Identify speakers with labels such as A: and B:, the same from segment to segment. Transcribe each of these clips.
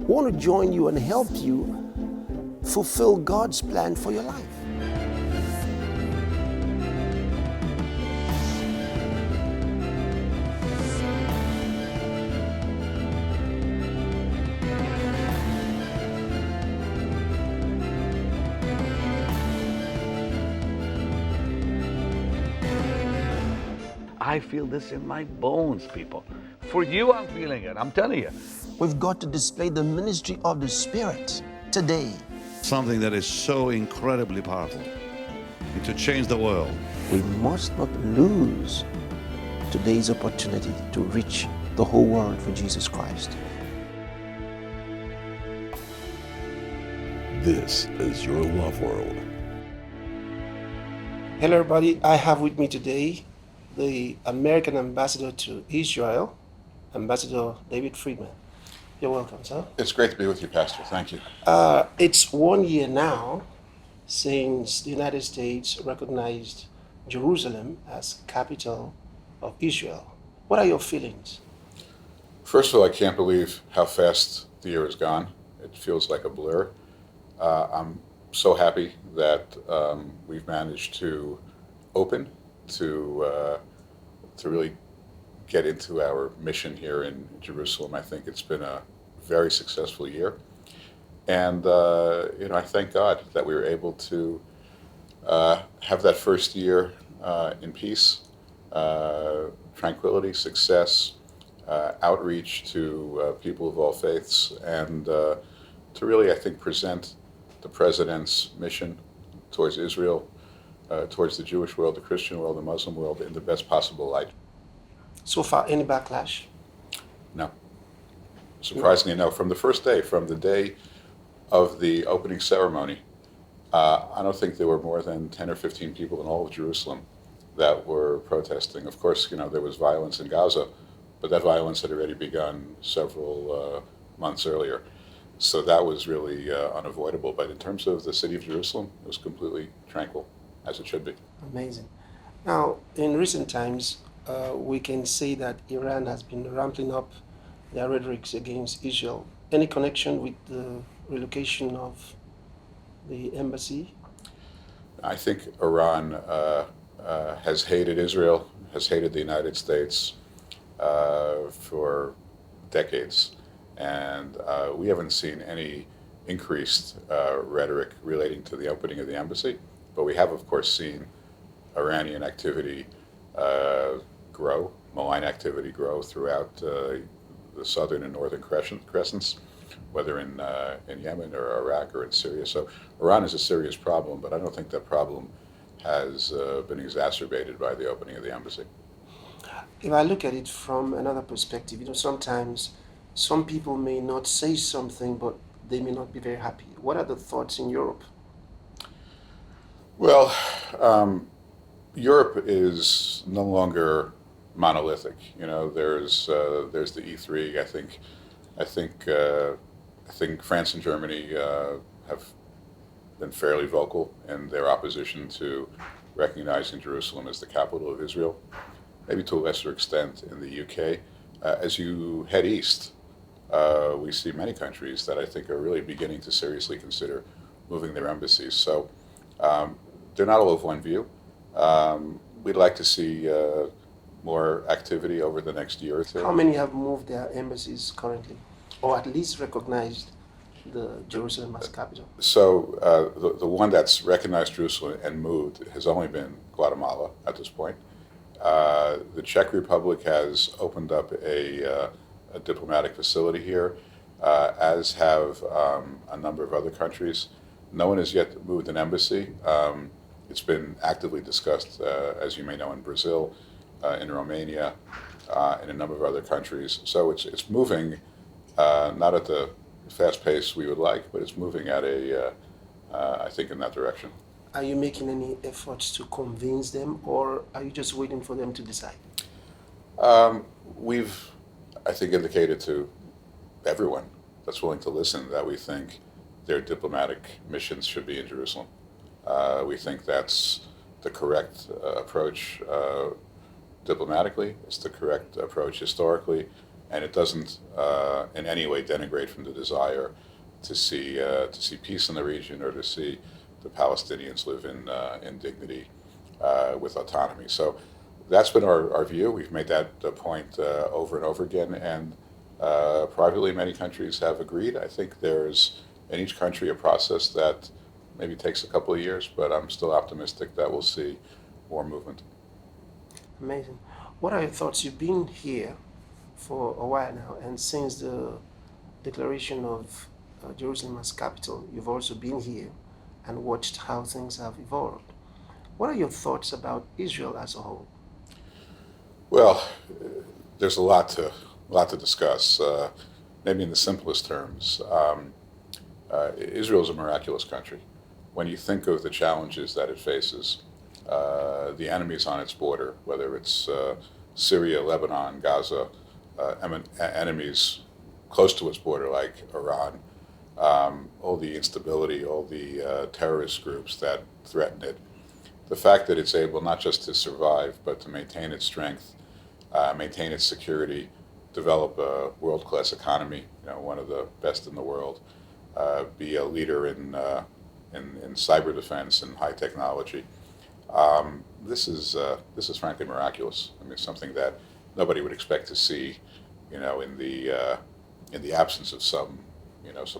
A: want to join you and help you fulfill God's plan for your life.
B: I feel this in my bones, people. For you, I'm feeling it. I'm telling you.
A: We've got to display the ministry of the Spirit today.
C: Something that is so incredibly powerful and to change the world.
A: We must not lose today's opportunity to reach the whole world for Jesus Christ.
D: This is your love world.
A: Hello everybody, I have with me today the American Ambassador to Israel, Ambassador David Friedman. You're welcome, sir.
E: It's great to be with you, Pastor. Thank you.
A: It's 1 year now since the United States recognized Jerusalem as capital of Israel. What are your feelings?
E: First of all, I can't believe how fast the year has gone. It feels like a blur. I'm so happy that we've managed to open, to really get into our mission here in Jerusalem. I think it's been a very successful year. And, I thank God that we were able to have that first year in peace, tranquility, success, outreach to people of all faiths, and to really, I think, present the President's mission towards Israel, towards the Jewish world, the Christian world, the Muslim world in the best possible light.
A: So far, any backlash?
E: No. Surprisingly, no. From the first day, from the day of the opening ceremony, I don't think there were more than 10 or 15 people in all of Jerusalem that were protesting. Of course, there was violence in Gaza, but that violence had already begun several months earlier. So that was really unavoidable. But in terms of the city of Jerusalem, it was completely tranquil, as it should be.
A: Amazing. Now, in recent times, we can say that Iran has been ramping up their rhetoric against Israel. Any connection with the relocation of the embassy?
E: I think Iran has hated Israel, has hated the United States for decades. And we haven't seen any increased rhetoric relating to the opening of the embassy. But we have, of course, seen Iranian activity grow, malign activity grow throughout the southern and northern crescents, whether in Yemen or Iraq or in Syria. So Iran is a serious problem, but I don't think that problem has been exacerbated by the opening of the embassy.
A: If I look at it from another perspective, sometimes some people may not say something, but they may not be very happy. What are the thoughts in Europe?
E: Well, Europe is no longer monolithic. There's the E3. I think France and Germany have been fairly vocal in their opposition to recognizing Jerusalem as the capital of Israel. Maybe to a lesser extent in the UK. As you head east, we see many countries that I think are really beginning to seriously consider moving their embassies. So they're not all of one view. We'd like to see more activity over the next year or two.
A: How many have moved their embassies currently, or at least recognized the Jerusalem as capital?
E: So the one that's recognized Jerusalem and moved has only been Guatemala at this point. The Czech Republic has opened up a diplomatic facility here, as have a number of other countries. No one has yet moved an embassy. It's been actively discussed, as you may know, in Brazil, in Romania, in a number of other countries. So it's moving, not at the fast pace we would like, but it's moving at I think, in that direction.
A: Are you making any efforts to convince them, or are you just waiting for them to decide?
E: We've, I think, indicated to everyone that's willing to listen that we think their diplomatic missions should be in Jerusalem. We think that's the correct approach diplomatically, it's the correct approach historically, and it doesn't in any way denigrate from the desire to see peace in the region or to see the Palestinians live in dignity with autonomy. So that's been our view. We've made that point over and over again, and privately many countries have agreed. I think there's in each country a process that maybe takes a couple of years, but I'm still optimistic that we'll see more movement.
A: Amazing. What are your thoughts? You've been here for a while now, and since the declaration of Jerusalem as capital, you've also been here and watched how things have evolved. What are your thoughts about Israel as a whole?
E: Well, there's a lot to discuss. Maybe in the simplest terms, Israel is a miraculous country. When you think of the challenges that it faces, the enemies on its border, whether it's Syria, Lebanon, Gaza, enemies close to its border like Iran, all the instability, all the terrorist groups that threaten it, the fact that it's able not just to survive, but to maintain its strength, maintain its security, develop a world-class economy, one of the best in the world, be a leader in cyber defense and high technology. This is frankly miraculous. I mean, something that nobody would expect to see, in the absence of some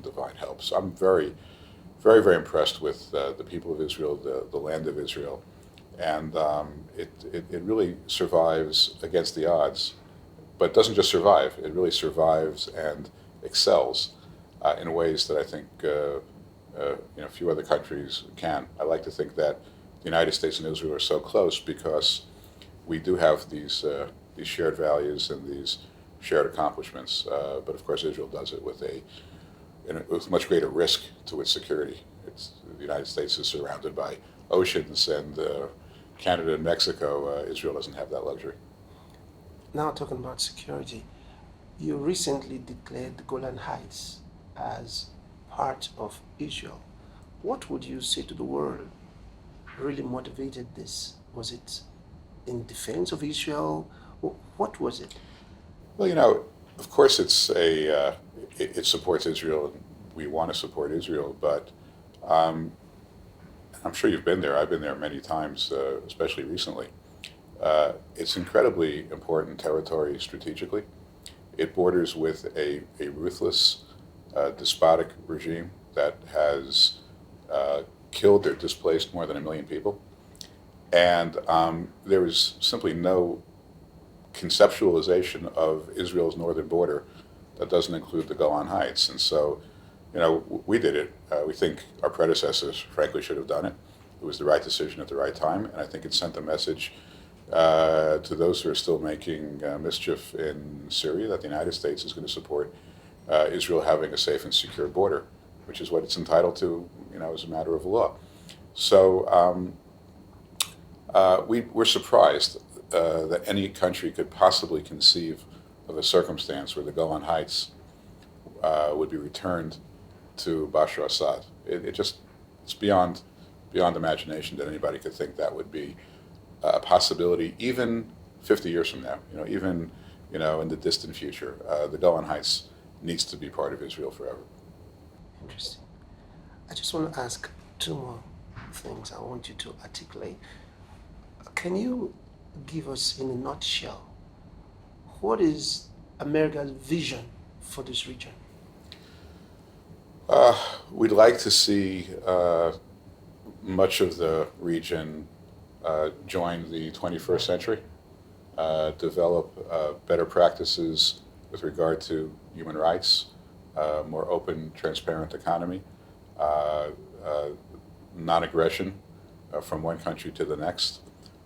E: divine help. So I'm very, very, very impressed with the people of Israel, the land of Israel, and it really survives against the odds. But it doesn't just survive; it really survives and excels in ways that I think few other countries can. I like to think that the United States and Israel are so close because we do have these shared values and these shared accomplishments. But of course, Israel does it with much greater risk to its security. The United States is surrounded by oceans, and Canada and Mexico. Israel doesn't have that luxury.
A: Now, talking about security, you recently declared the Golan Heights as part of Israel. What would you say to the world really motivated this? Was it in defense of Israel? What was it?
E: Well, of course, it supports Israel, and we want to support Israel. But I'm sure you've been there. I've been there many times, especially recently. It's incredibly important territory strategically. It borders with a ruthless, despotic regime that has killed or displaced more than 1 million people. And there is simply no conceptualization of Israel's northern border that doesn't include the Golan Heights. And so, we did it. We think our predecessors, frankly, should have done it. It was the right decision at the right time, and I think it sent a message to those who are still making mischief in Syria that the United States is going to support Israel having a safe and secure border, which is what it's entitled to, as a matter of law. So we're surprised that any country could possibly conceive of a circumstance where the Golan Heights would be returned to Bashar Assad. It's beyond imagination that anybody could think that would be a possibility, even 50 years from now. Even in the distant future, the Golan Heights needs to be part of Israel forever.
A: Interesting. I just want to ask two more things I want you to articulate. Can you give us, in a nutshell, what is America's vision for this region?
E: We'd like to see much of the region join the 21st century, develop better practices with regard to human rights, more open, transparent economy, non-aggression from one country to the next.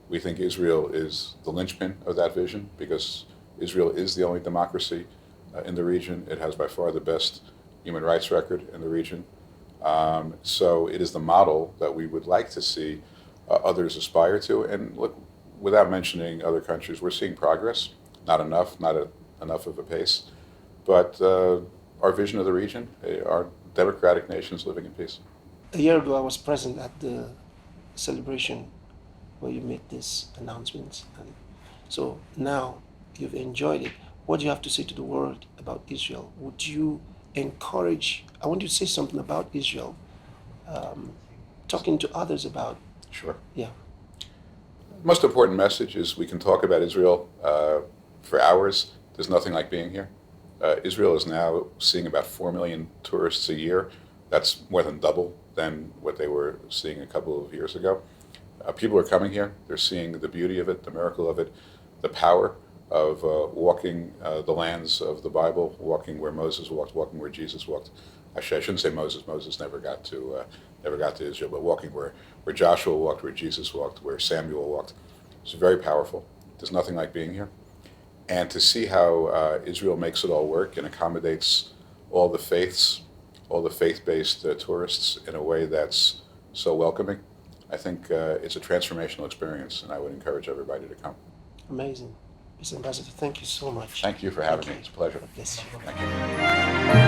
E: We think Israel is the linchpin of that vision because Israel is the only democracy in the region. It has by far the best human rights record in the region. So it is the model that we would like to see others aspire to. And look, without mentioning other countries, we're seeing progress. Not enough, enough of a pace. But our vision of the region, our democratic nations living in peace.
A: A year ago, I was present at the celebration where you made this announcement. And so now you've enjoyed it. what do you have to say to the world about Israel? Would you encourage, I want you to say something about Israel, talking to others about,
E: Sure.
A: yeah.
E: The most important message is we can talk about Israel for hours. There's nothing like being here. Israel is now seeing about 4 million tourists a year. That's more than double than what they were seeing a couple of years ago. People are coming here. They're seeing the beauty of it, the miracle of it, the power of walking the lands of the Bible, walking where Moses walked, walking where Jesus walked. Actually, I shouldn't say Moses. Moses never got to Israel, but walking where Joshua walked, where Jesus walked, where Samuel walked. It's very powerful. There's nothing like being here. And to see how Israel makes it all work and accommodates all the faiths, all the faith-based tourists in a way that's so welcoming, I think it's a transformational experience, and I would encourage everybody to come.
A: Amazing. Mr. Ambassador, thank you so much.
E: Thank you for having
A: Thank
E: me.
A: you.
E: It's a pleasure.
A: God bless you.
E: Thank you.